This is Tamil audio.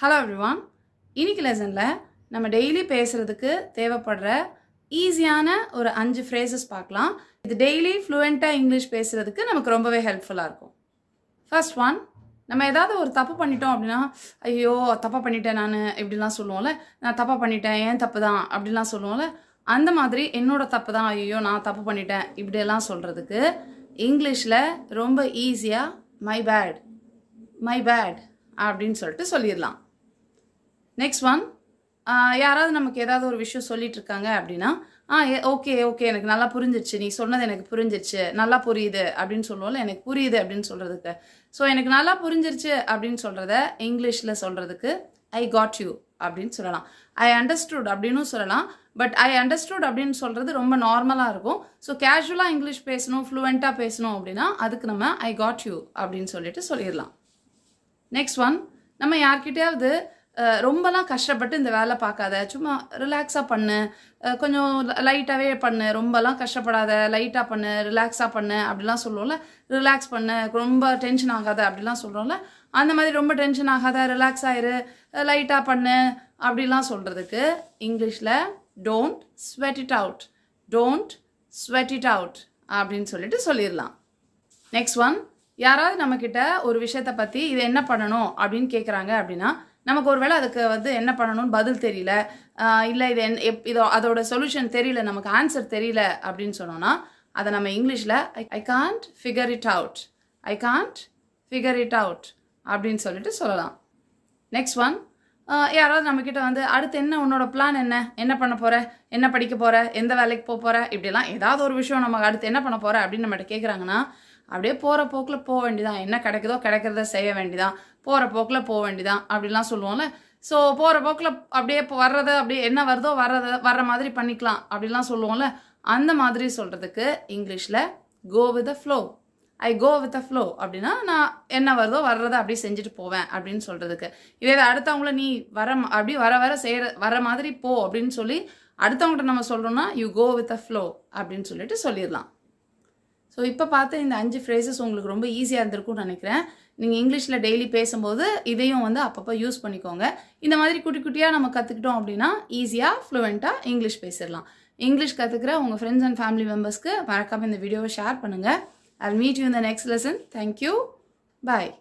Hello everyone. இன்னைக்கு லெசன்ல நம்ம டெய்லி பேசுறதுக்கு தேவைப்படுற ஈஸியான ஒரு 5 phrases பார்க்கலாம். இது டெய்லி ஃப்ளூயண்டா இங்கிலீஷ் பேசுறதுக்கு நமக்கு ரொம்பவே ஹெல்ப்ஃபுல்லா இருக்கும். ஃபர்ஸ்ட் ஒன், நம்ம ஏதாவது ஒரு தப்பு பண்ணிட்டோம் அப்படின்னா, ஐயோ தப்பா பண்ணிட்டேன் நான் இப்படிலாம் சொல்லுவோம்ல, நான் தப்பா பண்ணிட்டேன் ஏன் தப்பு தான் அப்படிலாம் சொல்லுவோம்ல, அந்த மாதிரி என்னோட தப்பு தான், ஐயோ நான் தப்பு பண்ணிட்டேன் இப்படியெல்லாம் சொல்றதுக்கு இங்கிலீஷ்ல ரொம்ப ஈஸியா மை பேட் அப்படின்னு சொல்லிட்டு சொல்லிடலாம். நெக்ஸ்ட் ஒன், யாராவது நமக்கு ஏதாவது ஒரு விஷயம் சொல்லிட்டு இருக்காங்க அப்படின்னா, ஓகே எனக்கு நல்லா புரிஞ்சிருச்சு, நீ சொன்னது எனக்கு புரிஞ்சிருச்சு, நல்லா புரியுது அப்படின்னு சொல்லுவோம்ல, எனக்கு புரியுது அப்படின்னு சொல்றதுக்கு. ஸோ எனக்கு நல்லா புரிஞ்சிருச்சு அப்படின்னு சொல்றத இங்கிலீஷ்ல சொல்றதுக்கு ஐ காட் யூ அப்படின்னு சொல்லலாம். ஐ அண்டர்ஸ்டுட் அப்படின்னு சொல்லலாம். பட் ஐ அண்டர்ஸ்டுட் அப்படின்னு சொல்றது ரொம்ப நார்மலா இருக்கும். ஸோ கேஷுவலா இங்கிலீஷ் பேசணும், ஃப்ளூவெண்டா பேசணும் அப்படின்னா அதுக்கு நம்ம ஐ காட் யூ அப்படின்னு சொல்லிட்டு சொல்லிடலாம். நெக்ஸ்ட் ஒன், நம்ம யார்கிட்டயாவது ரொம்பலாம் கஷ்டப்பட்டு இந்த வேலை பார்க்காத, சும்மா ரிலாக்ஸாக பண்ணு, கொஞ்சம் லைட்டாகவே பண்ணு, ரொம்பலாம் கஷ்டப்படாத, லைட்டாக பண்ணு, ரிலாக்ஸாக பண்ணு அப்படிலாம் சொல்லுவோம்ல. ரிலாக்ஸ் பண்ணு, ரொம்ப டென்ஷன் ஆகாத அப்படிலாம் சொல்கிறோம்ல. அந்த மாதிரி ரொம்ப டென்ஷன் ஆகாத, ரிலாக்ஸ் ஆயிரு, லைட்டாக பண்ணு அப்படிலாம் சொல்கிறதுக்கு இங்கிலீஷில் டோன்ட் ஸ்வெட் இட் அவுட் அப்படின்னு சொல்லிட்டு சொல்லிடலாம். நெக்ஸ்ட் ஒன், யாராவது நம்மக்கிட்ட ஒரு விஷயத்தை பற்றி இது என்ன பண்ணணும் அப்படின்னு கேட்குறாங்க அப்படின்னா, நமக்கு ஒருவேளை அதுக்கு என்ன பண்ணணும்னு பதில் தெரியல, இல்லை இதோ அதோட சொல்யூஷன் தெரியல, நமக்கு ஆன்சர் தெரியல அப்படின்னு சொன்னோன்னா அதை நம்ம இங்கிலீஷில் I can't figure it out அப்படின்னு சொல்லிட்டு சொல்லலாம். நெக்ஸ்ட் ஒன், யாராவது நம்மக்கிட்ட அடுத்து என்ன உன்னோட பிளான், என்ன பண்ண போகிற, என்ன படிக்க போகிற, எந்த வேலைக்கு போகிற, இப்படிலாம் ஏதாவது ஒரு விஷயம் நமக்கு அடுத்து என்ன பண்ண போகிற அப்படின்னு நம்மகிட்ட கேட்குறாங்கன்னா, அப்படியே போகிற போக்கில் போக வேண்டியதான், என்ன கிடைக்குதோ கிடைக்கிறத செய்ய வேண்டியதான், போகிற போக்கில் போக வேண்டியதான் அப்படிலாம் சொல்லுவோம்ல. ஸோ போகிற போக்கில் அப்படியே வர்றதை அப்படியே என்ன வருதோ வர்ற மாதிரி பண்ணிக்கலாம் அப்படிலாம் சொல்லுவோம்ல. அந்த மாதிரி சொல்கிறதுக்கு இங்கிலீஷில் go with the flow. I go with the flow அப்படின்னா நான் என்ன வருதோ வர்றதை அப்படியே செஞ்சுட்டு போவேன் அப்படின்னு சொல்கிறதுக்கு. இதே அடுத்தவங்கள நீ அப்படி வர மாதிரி போ அப்படின்னு சொல்லி அடுத்தவங்கள்ட்ட நம்ம சொல்கிறோம்னா you go with the flow அப்படின்னு சொல்லிட்டு சொல்லிடலாம். ஸோ இப்போ பார்த்து இந்த 5 phrases உங்களுக்கு ரொம்ப ஈஸியாக இருந்திருக்கும்னு நினைக்கிறேன். நீங்கள் இங்கிலீஷில் டெய்லி பேசும்போது இதையும் அப்பப்போ யூஸ் பண்ணிக்கோங்க. இந்த மாதிரி குட்டி குட்டியாக நம்ம கற்றுக்கிட்டோம் அப்படின்னா ஈஸியாக ஃப்ளூவெண்ட்டாக இங்கிலீஷ் பேசிடலாம். இங்கிலீஷ் கற்றுக்கிற உங்கள் ஃப்ரெண்ட்ஸ் அண்ட் ஃபேமிலி மெம்பர்ஸ்க்கு மறக்காமல் இந்த வீடியோவை ஷேர் பண்ணுங்கள். I'll meet you in the next lesson. Thank you. Bye.